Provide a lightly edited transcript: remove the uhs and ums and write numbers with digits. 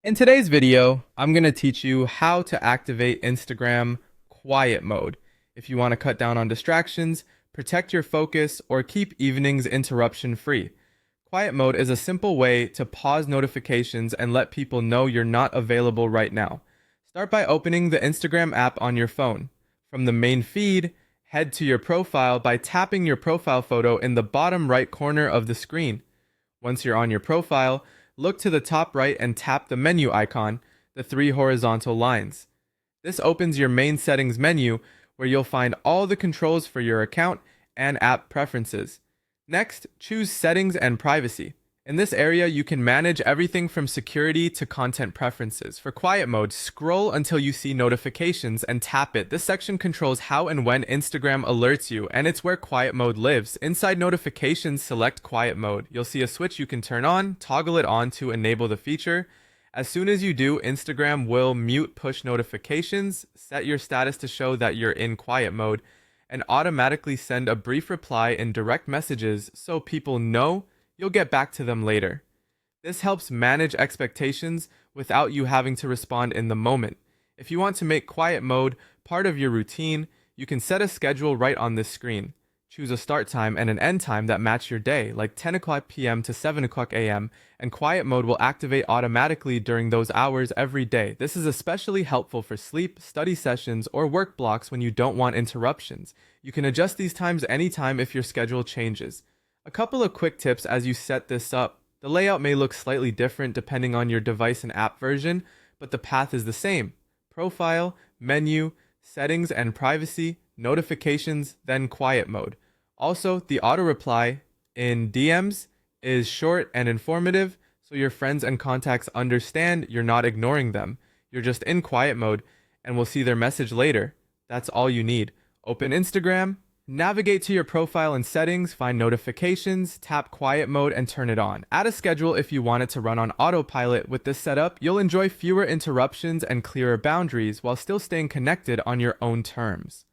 In today's video, I'm going to teach you how to activate Instagram quiet mode. If you want to cut down on distractions, protect your focus, or keep evenings interruption free. Quiet mode is a simple way to pause notifications and let people know you're not available right now. Start by opening the Instagram app on your phone. From the main feed, head to your profile by tapping your profile photo in the bottom right corner of the screen. Once you're on your profile, look to the top right and tap the menu icon, the three horizontal lines. This opens your main settings menu where you'll find all the controls for your account and app preferences. Next, choose Settings and Privacy. In this area, you can manage everything from security to content preferences. For quiet mode, scroll until you see notifications and tap it. This section controls how and when Instagram alerts you, and it's where quiet mode lives. Inside notifications, select quiet mode. You'll see a switch you can turn on, toggle it on to enable the feature. As soon as you do, Instagram will mute push notifications, set your status to show that you're in quiet mode, and automatically send a brief reply in direct messages so people know you'll get back to them later. This helps manage expectations without you having to respond in the moment. If you want to make quiet mode part of your routine, you can set a schedule right on this screen. Choose a start time and an end time that match your day, like 10 o'clock p.m. to 7 o'clock a.m., and quiet mode will activate automatically during those hours every day. This is especially helpful for sleep, study sessions, or work blocks when you don't want interruptions. You can adjust these times anytime if your schedule changes. A couple of quick tips as you set this up. The layout may look slightly different depending on your device and app version, but the path is the same. Profile, menu, settings and privacy, notifications, then quiet mode. Also, the auto reply in DMs is short and informative, so your friends and contacts understand you're not ignoring them. You're just in quiet mode and will see their message later. That's all you need. Open Instagram, navigate to your profile and settings, find notifications, tap quiet mode, and turn it on. Add a schedule if you want it to run on autopilot. With this setup, you'll enjoy fewer interruptions and clearer boundaries while still staying connected on your own terms.